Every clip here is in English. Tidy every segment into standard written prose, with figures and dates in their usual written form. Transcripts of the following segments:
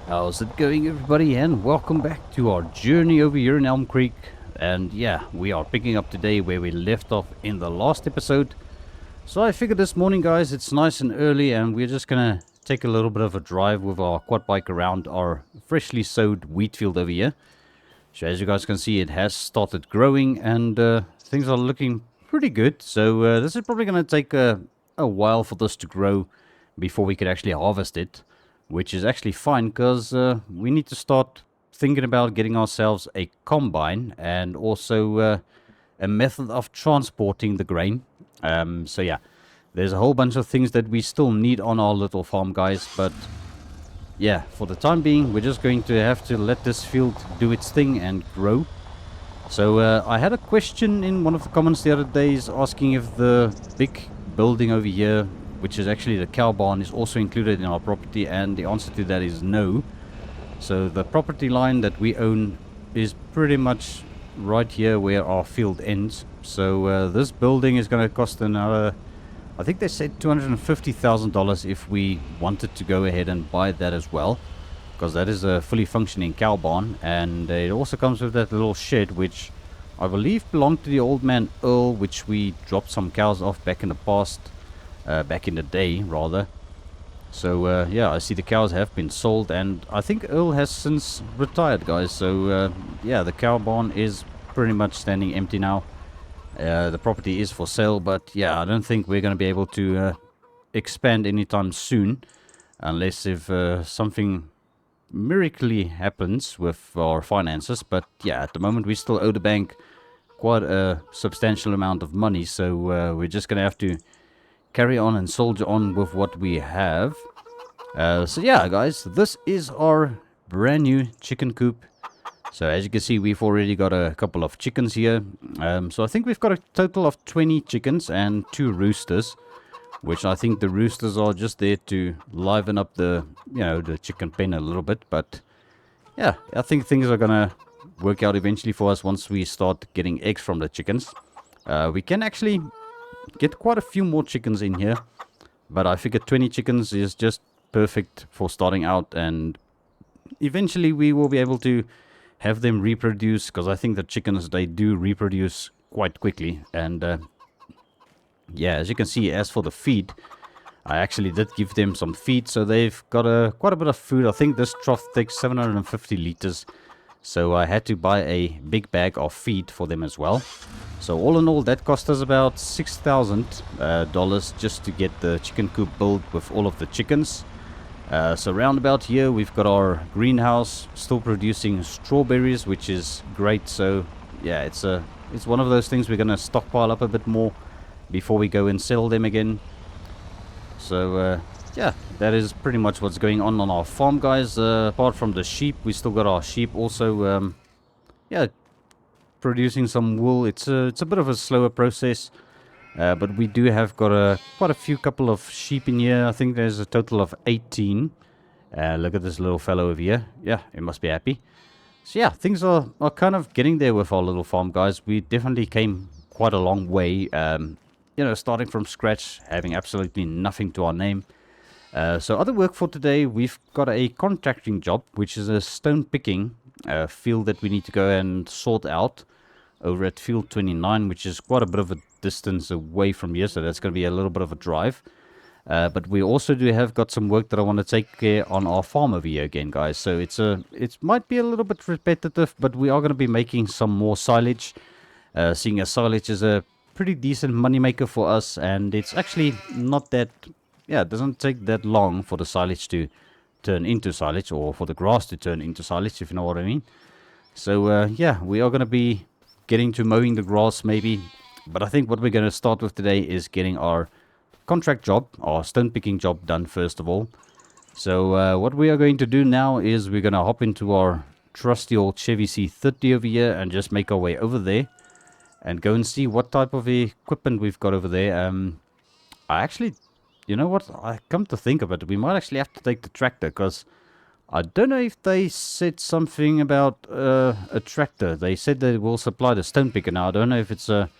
How's it going, everybody, and welcome back to our journey over here in Elm Creek. And yeah, we are picking up today where we left off in the last episode. So I figured this morning, guys, it's nice and early and we're just gonna take a little bit of a drive with our quad bike around our freshly sowed wheat field over here. So as you guys can see, it has started growing and things are looking pretty good. So this is probably gonna take a while for this to grow before we could actually harvest it, which is actually fine because we need to start thinking about getting ourselves a combine and also a method of transporting the grain. So yeah, there's a whole bunch of things that we still need on our little farm, guys, but yeah, for the time being, we're just going to have to let this field do its thing and grow. So I had a question in one of the comments the other days asking if the big building over here, which is actually the cow barn, is also included in our property, and the answer to that is no. So the property line that we own is pretty much right here where our field ends. So this building is going to cost another, I think they said $250,000 if we wanted to go ahead and buy that as well, because that is a fully functioning cow barn, and it also comes with that little shed which I believe belonged to the old man Earl, which we dropped some cows off back in the past. Back in the day, rather. So yeah, I see the cows have been sold, and I think Earl has since retired, guys. So yeah, the cow barn is pretty much standing empty now. The property is for sale, but yeah, I don't think we're going to be able to expand anytime soon, unless if something miraculously happens with our finances. But yeah, at the moment we still owe the bank quite a substantial amount of money, so we're just going to have to carry on and soldier on with what we have. So yeah, guys, this is our brand new chicken coop. So as you can see, we've already got a couple of chickens here. So I think we've got a total of 20 chickens and 2 roosters, which I think the roosters are just there to liven up the, the chicken pen a little bit. But yeah, I think things are gonna work out eventually for us once we start getting eggs from the chickens. We can actually get quite a few more chickens in here, but I figured 20 chickens is just perfect for starting out, and eventually we will be able to have them reproduce, because I think the chickens, they do reproduce quite quickly. And yeah, as you can see, as for the feed, I actually did give them some feed, so they've got quite a bit of food. I think this trough takes 750 liters, so I had to buy a big bag of feed for them as well. So all in all, that cost us about $6,000 just to get the chicken coop built with all of the chickens. So round about here, we've got our greenhouse still producing strawberries, which is great. So yeah, it's one of those things we're going to stockpile up a bit more before we go and sell them again. So yeah, that is pretty much what's going on our farm, guys. Apart from the sheep, we still got our sheep also, yeah, producing some wool. It's a bit of a slower process, but we do have got quite a few couple of sheep in here. I think there's a total of 18. Look at this little fellow over here. Yeah, he must be happy. So yeah, things are kind of getting there with our little farm, guys. We definitely came quite a long way, starting from scratch, having absolutely nothing to our name. So other work for today, we've got a contracting job, which is a stone picking field that we need to go and sort out over at field 29, which is quite a bit of a distance away from here, so that's going to be a little bit of a drive. But we also have got some work that I want to take care on our farm over here again, guys. So it might be a little bit repetitive, but we are going to be making some more silage, seeing as silage is a pretty decent money maker for us, and it's actually not that, it doesn't take that long for the silage to turn into silage, or for the grass to turn into silage, if you know what I mean. So yeah, we are going to be getting to mowing the grass maybe, but I think what we're going to start with today is getting our contract job, our stone picking job, done first of all. So what we are going to do now is we're going to hop into our trusty old Chevy C30 over here and just make our way over there and go and see what type of equipment we've got over there. I actually, you know what, I come to think of it, we might actually have to take the tractor, because I don't know if they said something about a tractor. They said they will supply the stone picker. Now I don't know if it's a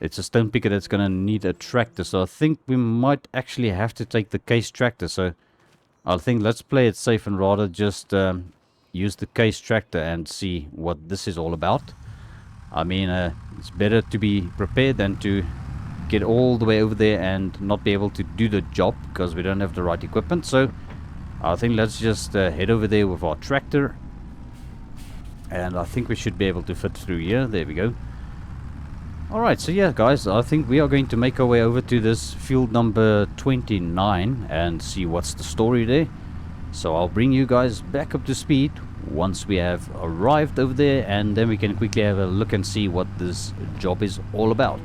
stone picker that's going to need a tractor, so I think we might actually have to take the case tractor. So I think let's play it safe and rather just use the case tractor and see what this is all about. I mean, it's better to be prepared than to get all the way over there and not be able to do the job because we don't have the right equipment. So I think let's just head over there with our tractor, and I think we should be able to fit through here. There we go. Alright, so yeah guys, I think we are going to make our way over to this field number 29 and see what's the story there. So I'll bring you guys back up to speed once we have arrived over there, and then we can quickly have a look and see what this job is all about.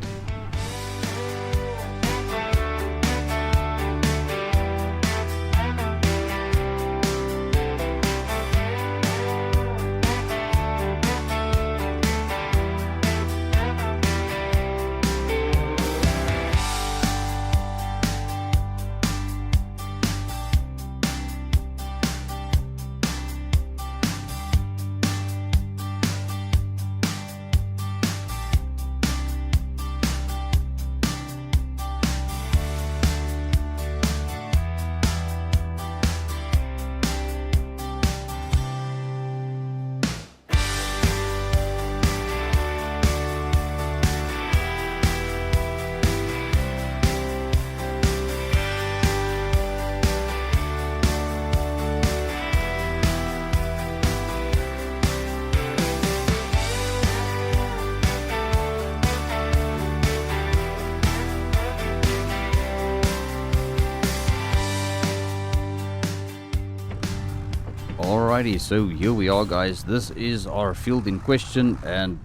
Alrighty, so here we are guys, this is our field in question, and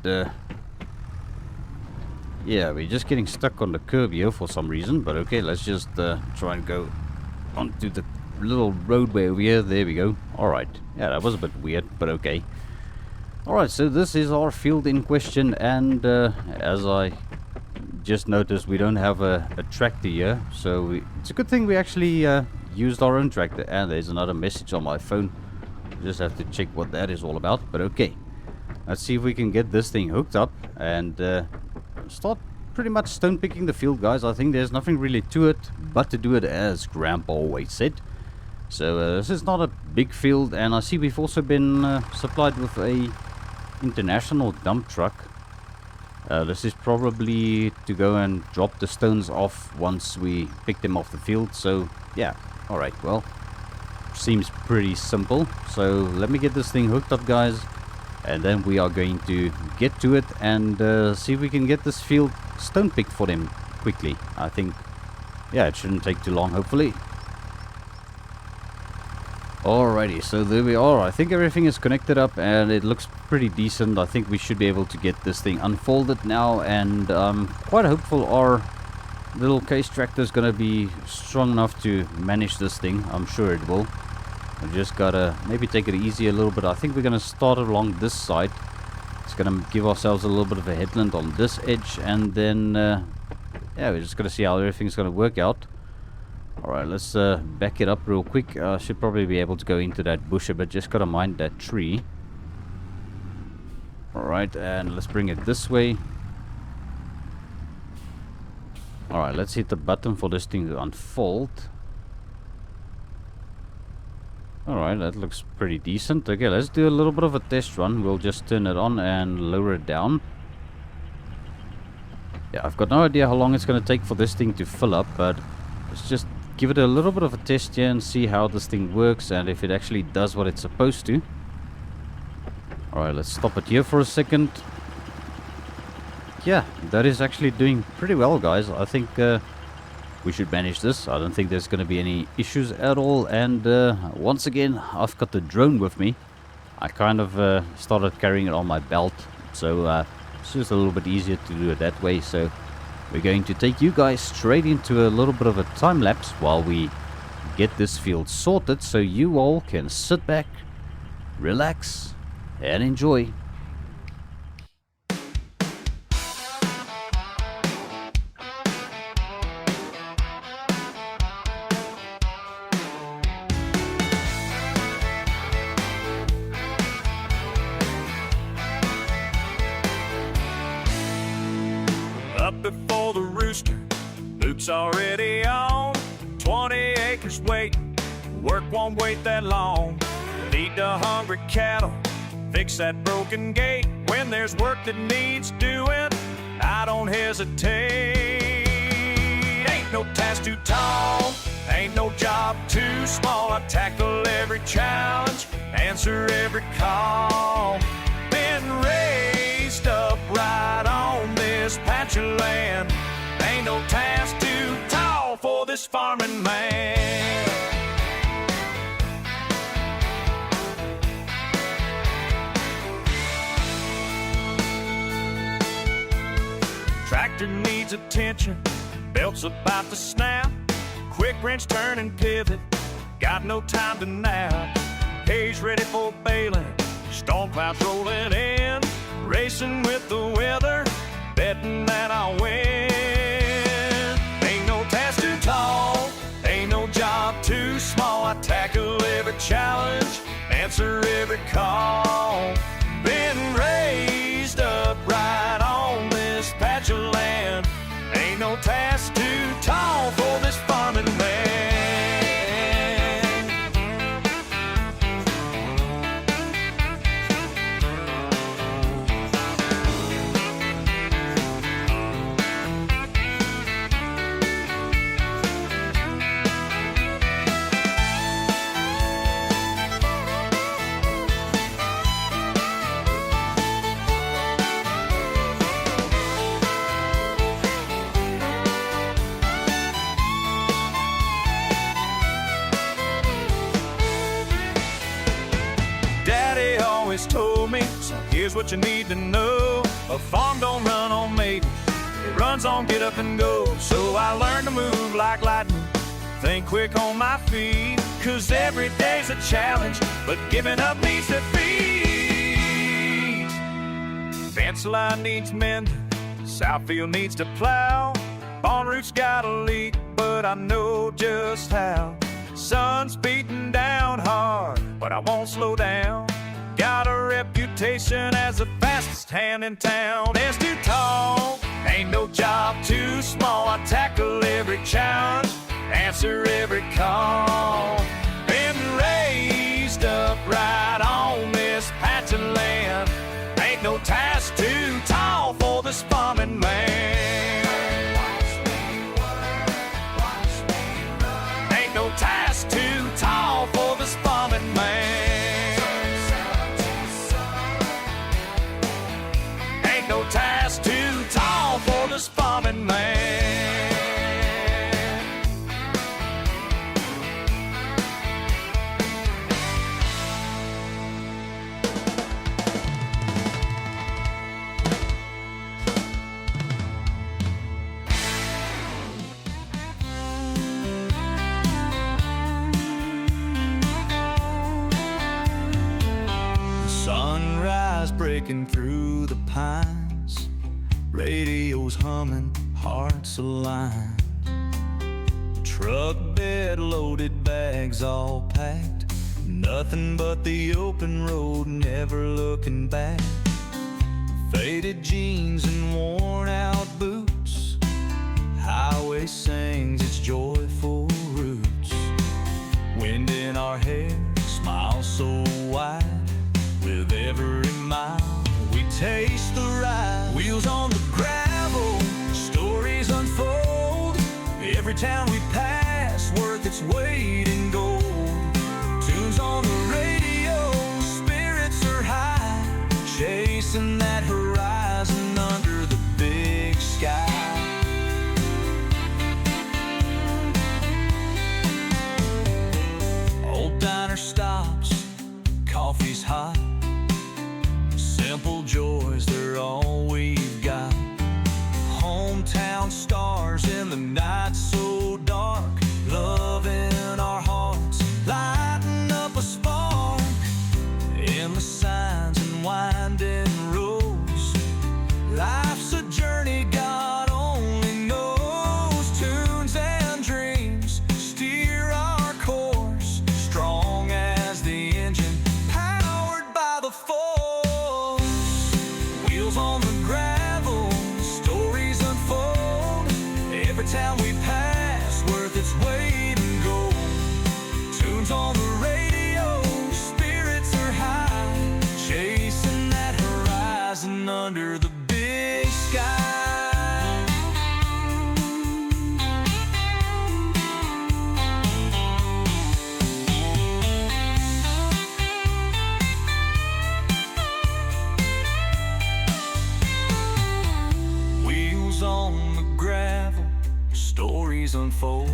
yeah, we're just getting stuck on the curb here for some reason, but okay, let's just try and go onto the little roadway over here. There we go. Alright, yeah, that was a bit weird, but okay. Alright, so this is our field in question, and as I just noticed, we don't have a tractor here, so it's a good thing we actually used our own tractor. And there's another message on my phone. Just have to check what that is all about, but okay, let's see if we can get this thing hooked up and start pretty much stone picking the field, guys. I think there's nothing really to it but to do it as Grandpa always said. So this is not a big field, and I see we've also been supplied with a international dump truck. This is probably to go and drop the stones off once we pick them off the field. So yeah, alright, well, seems pretty simple. So let me get this thing hooked up, guys, and then we are going to get to it and see if we can get this field stone picked for them quickly. I think, yeah, it shouldn't take too long, hopefully. Alrighty, so there we are. I think everything is connected up and it looks pretty decent. I think we should be able to get this thing unfolded now, and I'm quite hopeful our little case tractor is going to be strong enough to manage this thing. I'm sure it will. We just gotta maybe take it easy a little bit. I think we're going to start along this side. It's going to give ourselves a little bit of a headland on this edge, and then yeah, we're just going to see how everything's going to work out. Alright, let's back it up real quick. I should probably be able to go into that bush, but just gotta mind that tree. Alright, and let's bring it this way. Alright, let's hit the button for this thing to unfold. Alright, that looks pretty decent. Okay, let's do a little bit of a test run. We'll just turn it on and lower it down. Yeah, I've got no idea how long it's going to take for this thing to fill up, but let's just give it a little bit of a test here and see how this thing works and if it actually does what it's supposed to. Alright, let's stop it here for a second. Yeah, that is actually doing pretty well, guys. I think we should manage this. I don't think there's going to be any issues at all. And once again, I've got the drone with me. I kind of started carrying it on my belt, so it's just a little bit easier to do it that way. So we're going to take you guys straight into a little bit of a time lapse while we get this field sorted, so you all can sit back, relax, and enjoy. Up before the rooster, boots already on. 20 acres waiting, Work won't wait that long. Feed the hungry cattle, fix that broken gate. When there's work that needs doing, I don't hesitate. Ain't no task too tall, ain't no job too small. I tackle every challenge, answer every call. Been raised up right on this patch of land. Ain't no task too tall for this farming man. Tractor needs attention, belt's about to snap. Quick wrench turn and pivot, got no time to nap. Hay's ready for baling, storm clouds rolling in. Racing with the weather, betting that I'll win. Ain't no task too tall, ain't no job too small. I tackle every challenge, answer every call. Been raised up right on this patch of land. Ain't no task too tall for this farming man. Told me, so here's what you need to know. A farm don't run on maybes, it runs on get up and go. So I learned to move like lightning, think quick on my feet. Cause every day's a challenge, but giving up needs defeat. Fence line needs mending, Southfield needs to plow. Barn roof's got a leak, but I know just how. Sun's beating down hard, but I won't slow down. Got a reputation as the fastest hand in town. It's too tall, ain't no job too small. I tackle every challenge, answer every call. Been raised up right on this patch of land. Ain't no task too tall for this farming man. Ain't no task too tall for this farming man. No task too tall for this farming man. Sunrise breaking through the pines, radio's humming, hearts aligned. Truck bed loaded, bags all packed. Nothing but the open road, never looking back. Faded jeans and worn out boots, highway sings its joyful roots. Wind in our hair, smile so wide. With every mile we taste the ride. Wheels on the gravel, stories unfold. Every town we pass, worth its weight in gold. Tunes on the radio, spirits are high, chasing that horizon under the big sky. Old diner stops, coffee's hot. Simple joys, they're all we've got. Hometown stars in the night so dark, love in our hearts. unfold.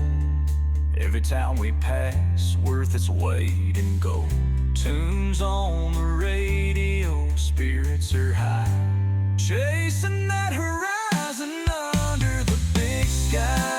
Every town we pass, worth its weight in gold. Tunes on the radio, spirits are high, chasing that horizon under the big sky.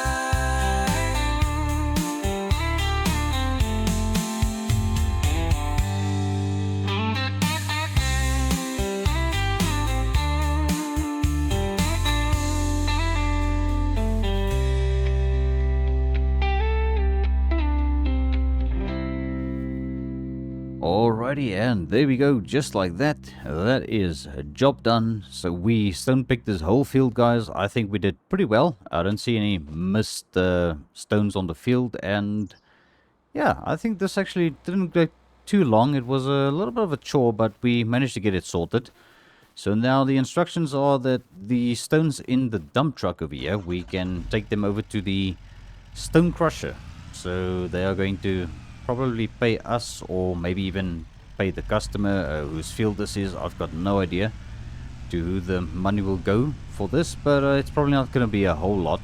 Alrighty, and there we go, just like that. That is a job done. So we stone picked this whole field, guys. I think we did pretty well. I don't see any missed stones on the field, and yeah, I think this actually didn't go too long. It was a little bit of a chore, but we managed to get it sorted. So now the instructions are that the stones in the dump truck over here, we can take them over to the stone crusher. So they are going to probably pay us, or maybe even pay the customer whose field this is. I've got no idea to who the money will go for this, but it's probably not going to be a whole lot.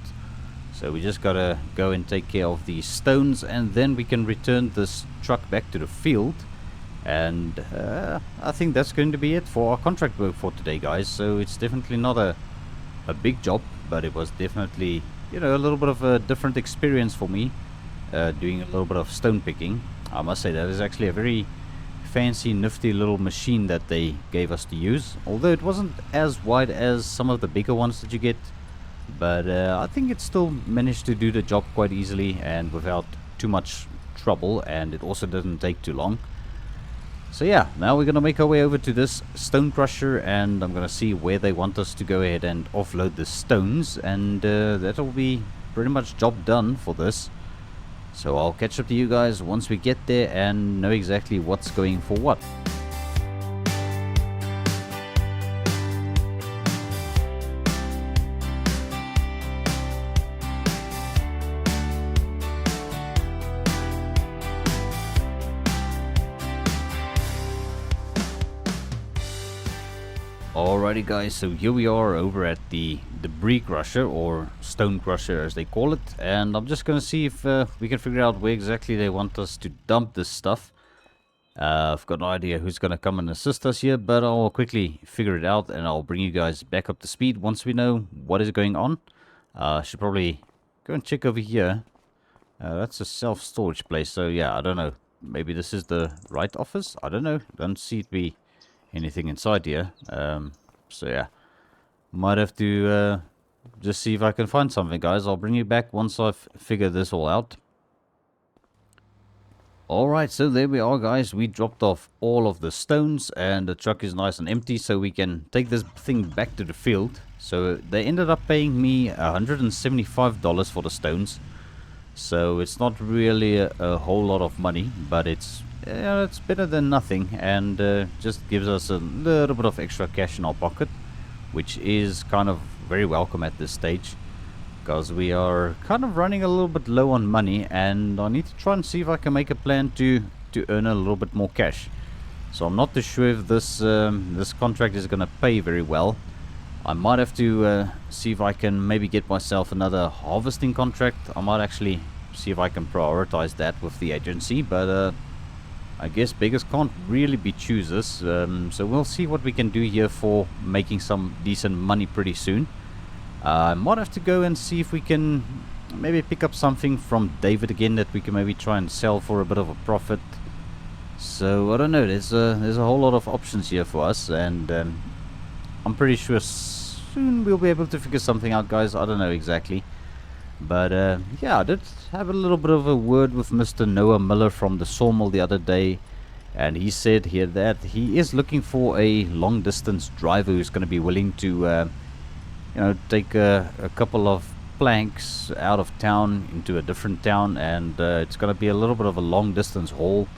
So we just gotta go and take care of these stones, and then we can return this truck back to the field. And I think that's going to be it for our contract work for today, guys. So it's definitely not a big job, but it was definitely, you know, a little bit of a different experience for me. Doing a little bit of stone picking. I must say that is actually a very fancy, nifty little machine that they gave us to use. Although it wasn't as wide as some of the bigger ones that you get, but I think it still managed to do the job quite easily and without too much trouble, and it also didn't take too long. So yeah, now we're gonna make our way over to this stone crusher, and I'm gonna see where they want us to go ahead and offload the stones, and that'll be pretty much job done for this. So I'll catch up to you guys once we get there and know exactly what's going for what. Alrighty guys, so here we are over at the debris crusher, or stone crusher as they call it, and I'm just gonna see if we can figure out where exactly they want us to dump this stuff. I've got no idea who's gonna come and assist us here, but I'll quickly figure it out and I'll bring you guys back up to speed once we know what is going on. I should probably go and check over here. That's a self-storage place, so yeah, I don't know. Maybe this is the right office? I don't know. Don't see it be anything inside here. So yeah, might have to just see if I can find something, guys. I'll bring you back once I've figured this all out. Alright, so there we are, guys. We dropped off all of the stones and the truck is nice and empty, so we can take this thing back to the field. So they ended up paying me $175 for the stones. So it's not really a whole lot of money, but it's better than nothing, and just gives us a little bit of extra cash in our pocket, which is kind of very welcome at this stage, because we are kind of running a little bit low on money, and I need to try and see if I can make a plan to earn a little bit more cash. So I'm not too sure if this this contract is going to pay very well. I might have to see if I can maybe get myself another harvesting contract. I might actually see if I can prioritize that with the agency, but I guess beggars can't really be choosers, so we'll see what we can do here for making some decent money pretty soon. I might have to go and see if we can maybe pick up something from David again that we can maybe try and sell for a bit of a profit. So I don't know, there's a whole lot of options here for us, and I'm pretty sure soon we'll be able to figure something out, guys. I don't know exactly. But yeah, I did have a little bit of a word with Mr. Noah Miller from the sawmill the other day, and he said here that he is looking for a long distance driver who's going to be willing to you know, take a couple of planks out of town into a different town, and it's going to be a little bit of a long distance haul,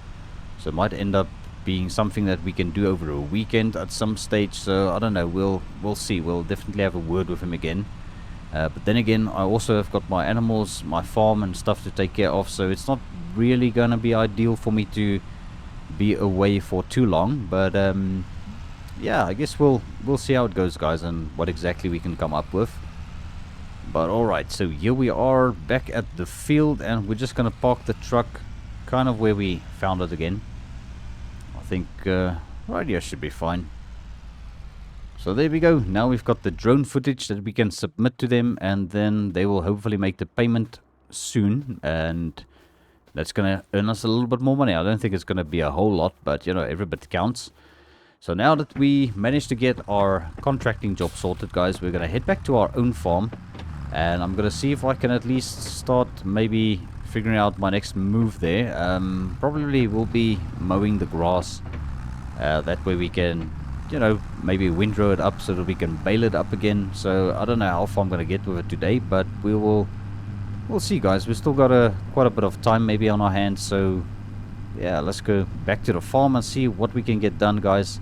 so it might end up being something that we can do over a weekend at some stage. So I don't know, we'll see. We'll definitely have a word with him again. But then again, I also have got my animals, my farm and stuff to take care of, so it's not really going to be ideal for me to be away for too long. But yeah, I guess we'll see how it goes, guys, and what exactly we can come up with. But alright, so here we are back at the field, and we're just gonna park the truck kind of where we found it again. I think right here should be fine. So there we go. Now we've got the drone footage that we can submit to them, and then they will hopefully make the payment soon, and that's gonna earn us a little bit more money. I don't think it's gonna be a whole lot, but you know, every bit counts. So now that we managed to get our contracting job sorted, guys, we're gonna head back to our own farm, and I'm gonna see if I can at least start maybe figuring out my next move there. Probably will be mowing the grass. That way we can, you know, maybe windrow it up so that we can bale it up again. So I don't know how far I'm gonna get with it today, but we'll see, guys. We've still got quite a bit of time maybe on our hands, so yeah, let's go back to the farm and see what we can get done, guys.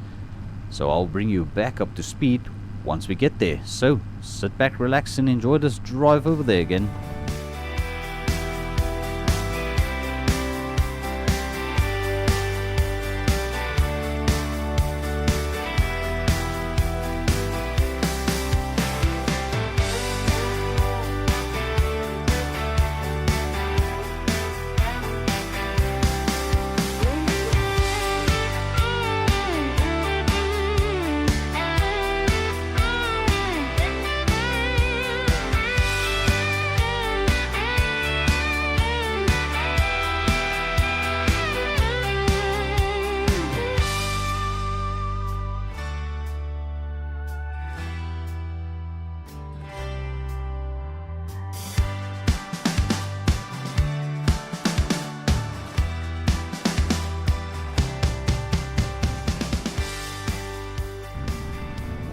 So I'll bring you back up to speed once we get there. So sit back, relax, and enjoy this drive over there again.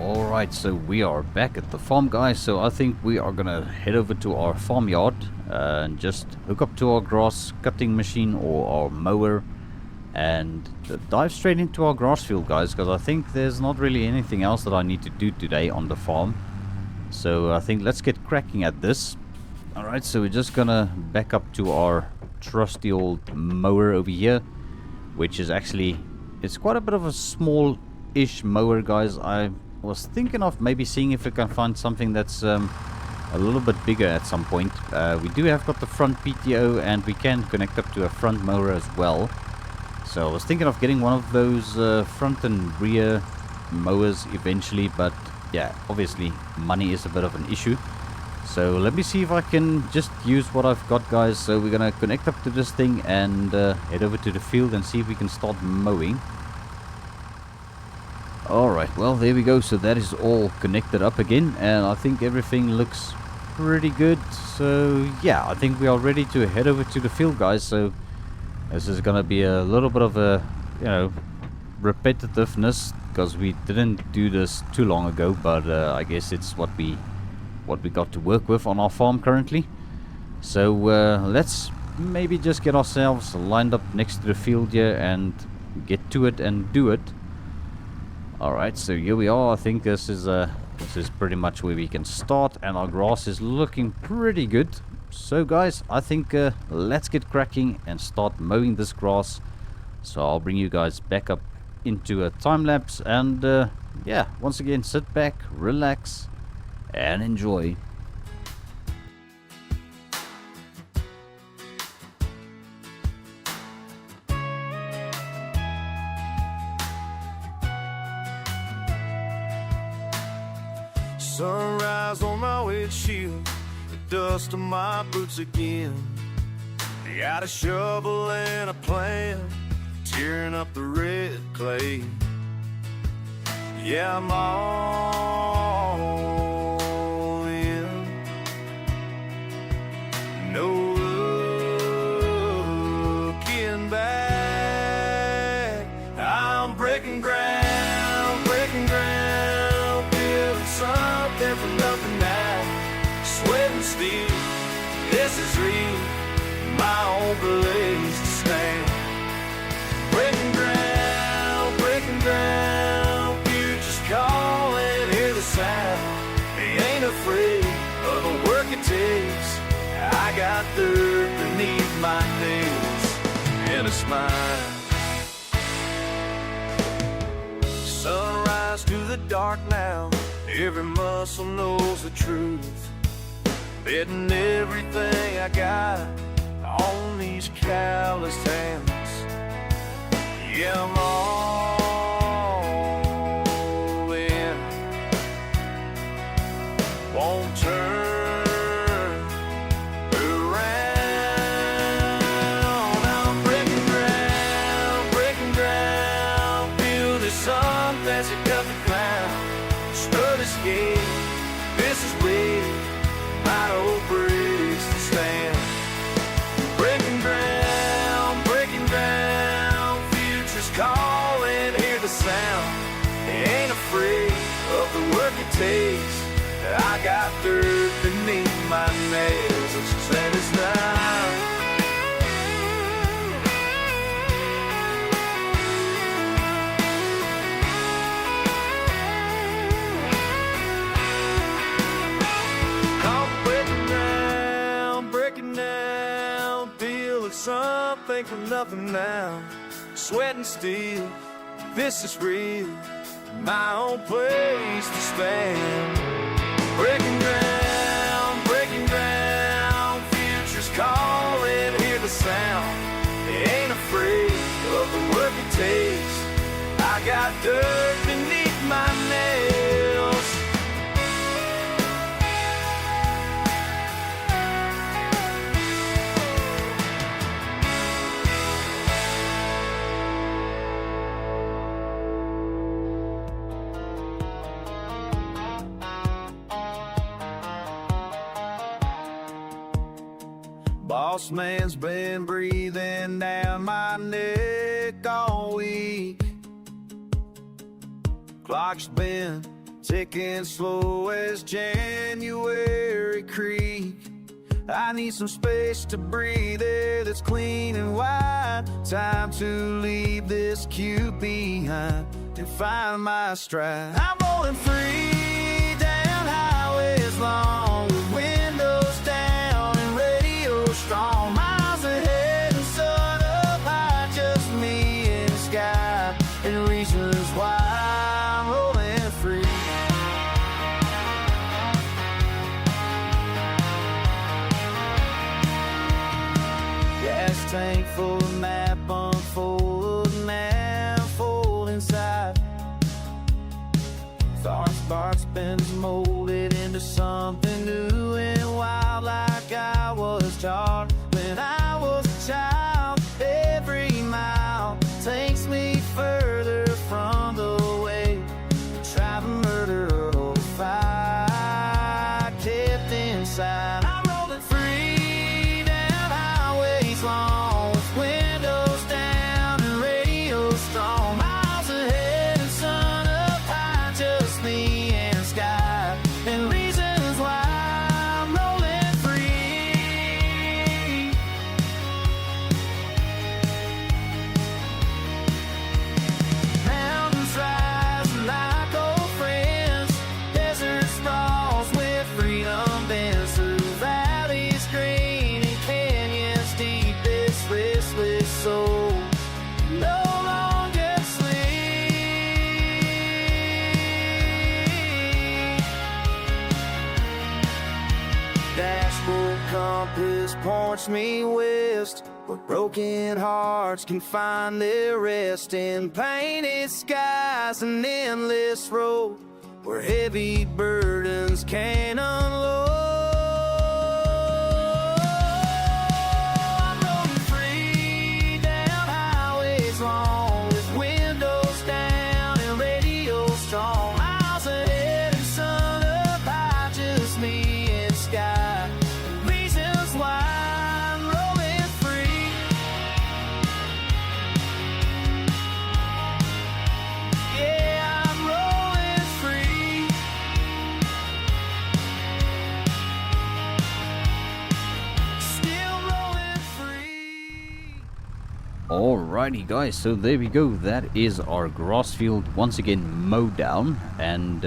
Alright, so we are back at the farm, guys. So I think we are gonna head over to our farmyard and just hook up to our grass cutting machine or our mower and dive straight into our grass field, guys, because I think there's not really anything else that I need to do today on the farm. So I think let's get cracking at this. Alright, so we're just gonna back up to our trusty old mower over here, which is actually, it's quite a bit of a small-ish mower, guys. I was thinking of maybe seeing if we can find something that's a little bit bigger at some point. We do have got the front PTO, and we can connect up to a front mower as well. So I was thinking of getting one of those front and rear mowers eventually, but yeah, obviously money is a bit of an issue. So let me see if I can just use what I've got, guys. So we're gonna connect up to this thing and head over to the field and see if we can start mowing. Alright, well, there we go. So that is all connected up again, and I think everything looks pretty good. So yeah, I think we are ready to head over to the field, guys. So this is gonna be a little bit of a, you know, repetitiveness, because we didn't do this too long ago, but I guess it's what we got to work with on our farm currently. So let's maybe just get ourselves lined up next to the field here and get to it and do it. Alright, so here we are. I think this is pretty much where we can start, and our grass is looking pretty good. So guys, I think let's get cracking and start mowing this grass. So I'll bring you guys back up into a time lapse, and yeah, once again, sit back, relax, and enjoy. Sunrise on my windshield, the dust on my boots again. Got a shovel and a plan, tearing up the red clay. Yeah, I'm all in. No looking back. I'm breaking ground, building something from nothing now. Sweat and steel, this is real. My own place to stand. Breaking ground, future's calling, hear the sound. They ain't afraid of the work it takes. I got dirt beneath my nails and a smile. Sunrise to the dark now, every muscle knows the truth. betting everything I got on these calloused hands. Yeah, I'm all in. Won't turn around. I'm breaking ground. Feel the sun that's a cut the clown. Stood escape. This is where my old breaks to stand. Breaking ground, future's calling, hear the sound. Ain't afraid of the work it takes. I got dirt beneath my nails, it's sad as now. Something for nothing now. Sweating steel, this is real. My own place to stand. Breaking ground, future's calling, hear the sound. They ain't afraid of the work it takes. I got dirt beneath my nails. Boss man's been breathing down my neck all week. Clock's been ticking slow as January Creek. I need some space to breathe, air that's clean and wide. Time to leave this cube behind and find my stride. I'm rolling free down highways long with windows down and radio strong. Miles ahead and sun up high, just me and the sky, and reasons why I'm rolling free. Gas tank full of map unfolded now fold inside. Thoughts, sparks been molded into something new and wild, like I was taught when I was a child. Every mile takes me further from the way try to murder a fire kept inside. I'm rolling free down highways long with windows down and radio strong. Miles ahead and sun up high, just me and sky, and reasons why I'm rolling free. Mountains rise like old friends, desert sprawls where freedom bends through valleys green and canyons deep. This restless soul no longer sleep. Dashboard compass points me west, where broken hearts can find their rest in painted skies, an endless road where heavy burdens can unload. I'm rolling free down highways long with windows down and radio strong. Miles ahead and sun up high, just me and sky, and reasons why I'm rolling free. Yeah, I'm rolling free. Still rolling free. Alrighty guys, so there we go. That is our grass field once again mowed down. And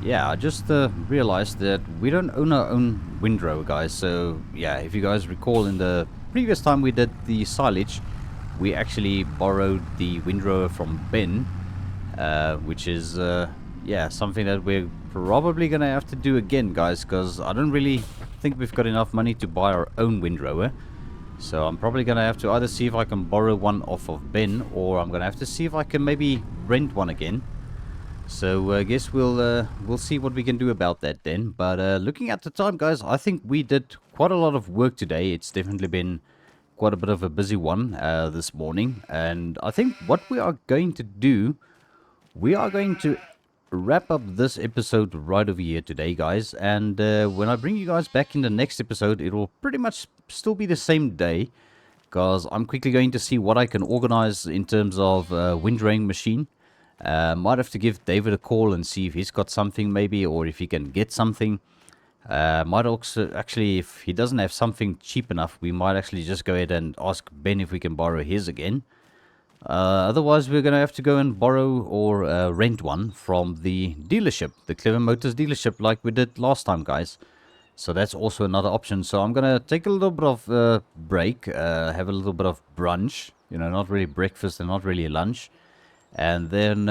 yeah, I just realized that we don't own our own windrower, guys. So yeah, if you guys recall, in the previous time we did the silage, we actually borrowed the windrower from Ben, which is yeah, something that we're probably gonna have to do again, guys, because I don't really think we've got enough money to buy our own windrower. So I'm probably going to have to either see if I can borrow one off of Ben, or I'm going to have to see if I can maybe rent one again. So I guess we'll see what we can do about that then. But looking at the time, guys, I think we did quite a lot of work today. It's definitely been quite a bit of a busy one this morning. And I think what we are going to do, we are going to wrap up this episode right over here today, guys. And when I bring you guys back in the next episode, it will pretty much still be the same day, because I'm quickly going to see what I can organize in terms of windrowing machine. Might have to give David a call and see if he's got something maybe, or if he can get something. Might also, actually, if he doesn't have something cheap enough, we might actually just go ahead and ask Ben if we can borrow his again. Otherwise, we're going to have to go and borrow or rent one from the dealership, the Clever Motors dealership, like we did last time, guys. So that's also another option. So I'm going to take a little bit of break, have a little bit of brunch, you know, not really breakfast and not really lunch. And then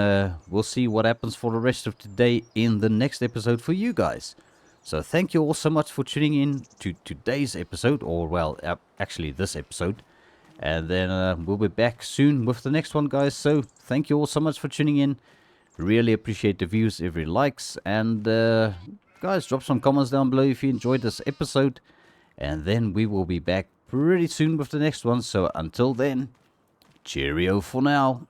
we'll see what happens for the rest of today in the next episode for you guys. So thank you all so much for tuning in to today's episode, or well, actually this episode. And then we'll be back soon with the next one, guys. So thank you all so much for tuning in. Really appreciate the views, every likes. And guys, drop some comments down below if you enjoyed this episode. And then we will be back pretty soon with the next one. So until then, cheerio for now.